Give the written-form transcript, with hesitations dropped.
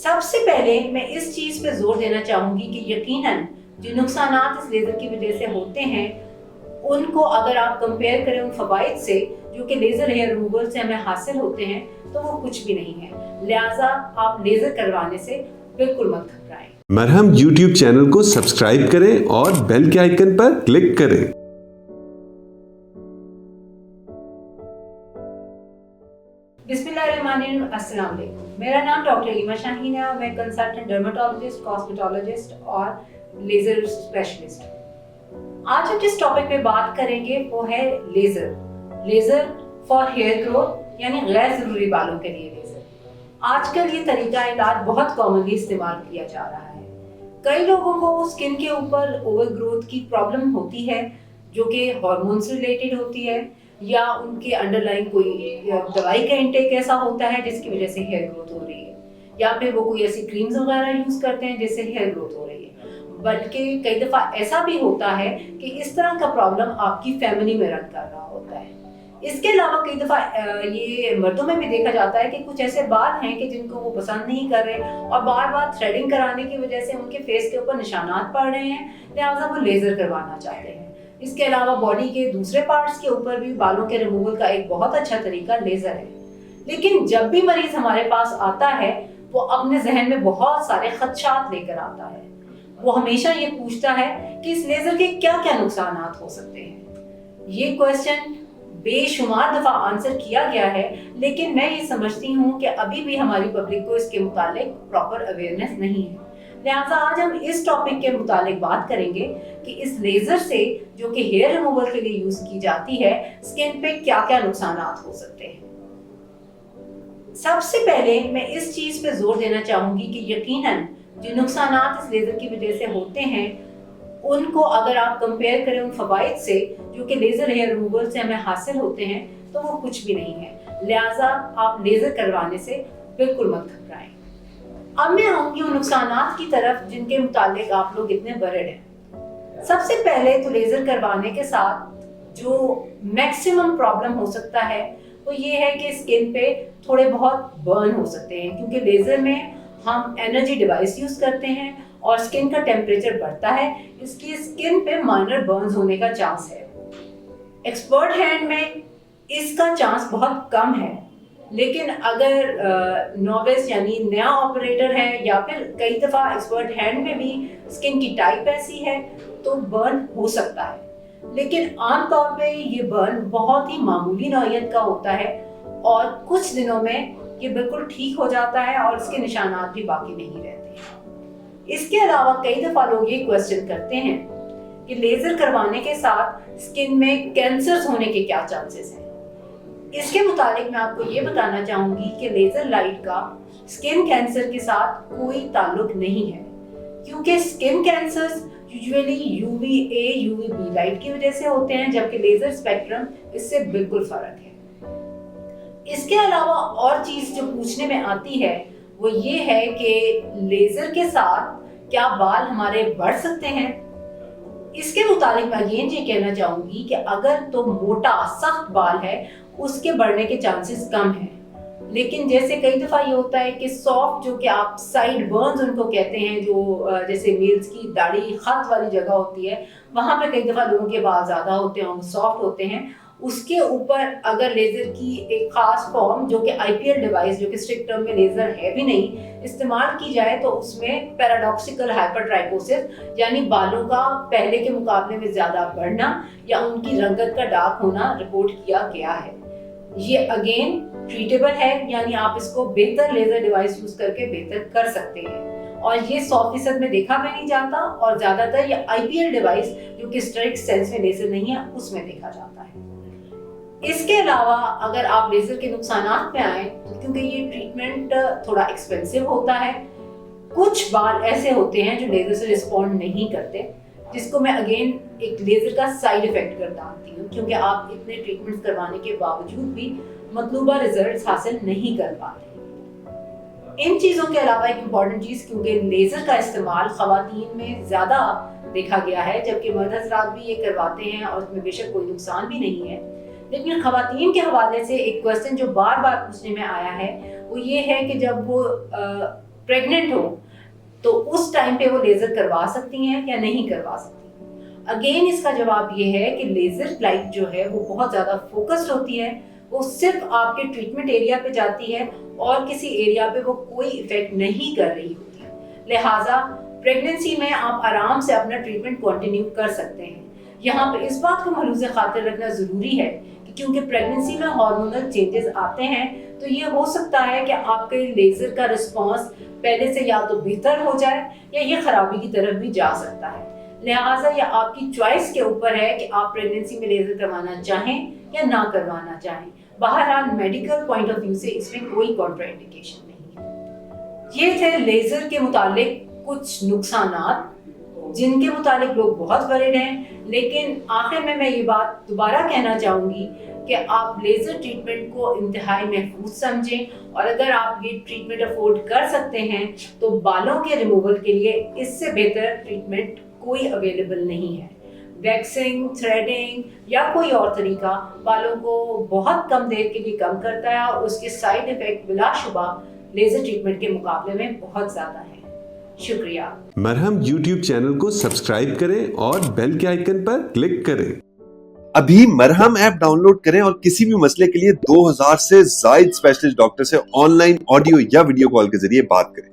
सबसे पहले मैं इस चीज़ पे जोर देना चाहूँगी कि यकीनन जो नुकसानात इस लेज़र की वजह से होते हैं उनको अगर आप कंपेयर करें उन फ़वाइद से जो कि लेज़र हेयर रिमूवल से हमें हासिल होते हैं तो वो कुछ भी नहीं है। लिहाजा आप लेज़र करवाने से बिल्कुल मत घबराएं। मरहम YouTube चैनल को सब्सक्राइब करें और बेल के आइकन पर क्लिक करें। बिस्मिल्लाहिर्रहमानिर्रहीम, अस्सलाम वालेकुम। मेरा नाम डॉक्टर ईमा शाहीन है और मैं कंसल्टेंट डर्मेटोलॉजिस्ट, कॉस्मेटोलॉजिस्ट और लेज़र स्पेशलिस्ट हूँ। आज हम जिस टॉपिक पे बात करेंगे वो है लेज़र फॉर हेयर ग्रोथ, यानी गैर ज़रूरी बालों के लिए लेज़र। आजकल ये तरीका इलाज बहुत कॉमनली इस्तेमाल किया जा रहा है। कई लोगों को स्किन के ऊपर ओवर ग्रोथ की प्रॉब्लम होती है जो कि हार्मोन से रिलेटेड होती है, या उनके अंडरलाइन कोई दवाई का इंटेक ऐसा होता है जिसकी वजह से हेयर ग्रोथ हो रही है, या फिर वो कोई ऐसी क्रीम्स वगैरह यूज करते हैं जिससे हेयर ग्रोथ हो रही है। बल्कि कई दफ़ा ऐसा भी होता है कि इस तरह का प्रॉब्लम आपकी फैमिली में रन कर रहा होता है। इसके अलावा कई दफ़ा ये मर्दों में भी देखा जाता है कि कुछ ऐसे बाल हैं कि जिनको वो पसंद नहीं कर रहे और बार बार थ्रेडिंग कराने की वजह से उनके फेस के ऊपर निशानात पड़ रहे हैं, लिहाजा वो लेज़र करवाना चाहते हैं। इसके अलावा बॉडी के दूसरे पार्ट्स के ऊपर भी बालों के रिमूवल का एक बहुत अच्छा तरीका लेज़र है। लेकिन जब भी मरीज हमारे पास आता है वो अपने जहन में बहुत सारे खदशात लेकर आता है। वो हमेशा ये पूछता है कि इस लेज़र के क्या क्या नुकसानात हो सकते हैं। ये क्वेश्चन बेशुमार दफा आंसर किया गया है, लेकिन मैं ये समझती हूँ कि अभी भी हमारी पब्लिक को इसके मुतालिक प्रॉपर अवेयरनेस नहीं है। लिहाजा आज हम इस टॉपिक के मुतालिक बात करेंगे कि इस लेज़र से जो कि हेयर रिमूवल के लिए यूज की जाती है स्किन पे क्या क्या नुकसानात हो सकते हैं। सबसे पहले मैं इस चीज पे जोर देना चाहूंगी कि यकीनन जो नुकसानात इस लेज़र की वजह से होते हैं उनको अगर आप कंपेयर करें उन फ़वाइद से जो कि लेज़र हेयर रिमूवल से हमें हासिल होते हैं तो वो कुछ भी नहीं है। लिहाजा आप लेज़र करवाने से बिल्कुल मत घबराएं। अब मैं आऊंगी उन नुकसानात की तरफ जिनके मुतालिक आप लोग इतने वरीड हैं। सबसे पहले तो लेज़र करवाने के साथ जो मैक्सिमम प्रॉब्लम हो सकता है वो ये है कि स्किन पे थोड़े बहुत बर्न हो सकते हैं, क्योंकि लेज़र में हम एनर्जी डिवाइस यूज करते हैं और स्किन का टेम्परेचर बढ़ता है, इसकी स्किन पे माइनर बर्न्स होने का चांस है। एक्सपर्ट हैंड में इसका चांस बहुत कम है, लेकिन अगर नोविस यानी नया ऑपरेटर है या फिर कई दफ़ा एक्सपर्ट हैंड में भी स्किन की टाइप ऐसी है तो बर्न हो सकता है। लेकिन आमतौर पे ये बर्न बहुत ही मामूली नौइयत का होता है और कुछ दिनों में ये बिल्कुल ठीक हो जाता है और इसके निशानात भी बाकी नहीं रहते। इसके अलावा कई दफ़ा लोग ये क्वेश्चन करते हैं कि लेज़र करवाने के साथ स्किन में कैंसर्स होने के क्या चांसेस हैं। इसके मुतालिक मैं आपको ये बताना चाहूंगी कि लेज़र लाइट का स्किन कैंसर के साथ कोई ताल्लुक नहीं है, क्योंकि skin cancers usually UVA UVB light की वजह से होते हैं, जबकि लेज़र स्पेक्ट्रम इससे बिल्कुल फर्क है। इसके अलावा और चीज जो पूछने में आती है वो ये है कि लेज़र के साथ क्या बाल हमारे बढ़ सकते हैं। इसके मुताबिक मैं ये कहना चाहूंगी कि अगर तो मोटा सख्त बाल है उसके बढ़ने के चांसेस कम हैं, लेकिन जैसे कई दफ़ा ये होता है कि सॉफ्ट जो कि आप साइड बर्न्स उनको कहते हैं, जो जैसे मेल्स की दाढ़ी खत वाली जगह होती है वहाँ पे कई दफ़ा लोगों के बाल ज़्यादा होते हैं, सॉफ्ट होते हैं, उसके ऊपर अगर लेज़र की एक खास फॉर्म जो कि IPL डिवाइस जो कि स्ट्रिक्ट टर्म में लेज़र है भी नहीं इस्तेमाल की जाए तो उसमें पैराडॉक्सिकल हाइपरट्राइकोसिस यानी बालों का पहले के मुकाबले में ज़्यादा बढ़ना या उनकी रंगत का डार्क होना रिपोर्ट किया गया है। ये अगेन ट्रीटेबल है, यानी आप इसको बेहतर लेज़र डिवाइस यूज करके बेहतर कर सकते हैं और ये 100% में देखा भी नहीं जाता और ज़्यादातर ये IPL डिवाइस जो कि स्ट्रिक्ट सेंस में लेज़र नहीं है उसमें देखा जाता है। इसके अलावा अगर आप लेज़र के नुकसानात पे आए तो क्योंकि ये ट्रीटमेंट थोड़ा एक्सपेंसिव होता है, कुछ बाल ऐसे होते हैं जो लेज़र से रिस्पॉन्ड नहीं करते, जिसको मैं अगेन एक लेज़र का साइड इफेक्ट करती हूँ, क्योंकि आप इतने ट्रीटमेंट्स करवाने के बावजूद भी मतलूबा रिजल्ट्स हासिल नहीं कर पाते। इन चीज़ों के अलावा एक इम्पॉर्टेंट चीज़, क्योंकि लेज़र का इस्तेमाल ख़वातीन में ज़्यादा देखा गया है जबकि मर्द हज़रात भी ये करवाते हैं और उसमें बेशक कोई नुकसान भी नहीं है, लेकिन ख़वातीन के हवाले से एक क्वेश्चन जो बार बार पूछने में आया है वो ये है कि जब वो प्रेग्नेंट हो तो उस टाइम पे वो लेजर करवा सकती हैं या नहीं करवा सकती। अगेन इसका जवाब ये है कि लेजर लाइट जो है वो बहुत ज्यादा फोकस्ड होती है, वो सिर्फ आपके ट्रीटमेंट एरिया पे जाती है और किसी एरिया पे वो कोई इफेक्ट नहीं कर रही होती है। लिहाजा प्रेगनेंसी में आप आराम से अपना ट्रीटमेंट कंटिन्यू कर सकते हैं। यहाँ पे इस बात को मलूज़ खातिर रखना ज़रूरी है कि क्योंकि प्रेगनेंसी में हार्मोनल चेंजेस आते हैं तो ये हो सकता है कि आपके लेज़र का रिस्पॉन्स पहले से या तो बेहतर हो जाए या ये खराबी की तरफ भी जा सकता है। लिहाजा ये आपकी चॉइस के ऊपर है कि आप प्रेगनेंसी में लेज़र करवाना चाहें या ना करवाना चाहें। बहरहाल मेडिकल पॉइंट ऑफ व्यू से इसमें कोई कॉन्ट्राइंडिकेशन नहीं है। ये थे लेज़र के मुतालिक कुछ नुकसानात जिनके मुतालिक लोग बहुत वरीड हैं, लेकिन आखिर में मैं ये बात दोबारा कहना चाहूँगी कि आप लेज़र ट्रीटमेंट को इंतहाई महफूज समझें और अगर आप ये ट्रीटमेंट अफोर्ड कर सकते हैं तो बालों के रिमूवल के लिए इससे बेहतर ट्रीटमेंट कोई अवेलेबल नहीं है। वैक्सिंग, थ्रेडिंग या कोई और तरीका बालों को बहुत कम देर के लिए कम करता है और उसके साइड इफेक्ट बिलाशुबा लेज़र ट्रीटमेंट के मुकाबले में बहुत ज़्यादा है। शुक्रिया। मरहम YouTube चैनल को सब्सक्राइब करें और बेल के आइकन पर क्लिक करें। अभी मरहम ऐप डाउनलोड करें और किसी भी मसले के लिए 2000 से ज्यादा स्पेशलिस्ट डॉक्टर से ऑनलाइन ऑडियो या वीडियो कॉल के जरिए बात करें।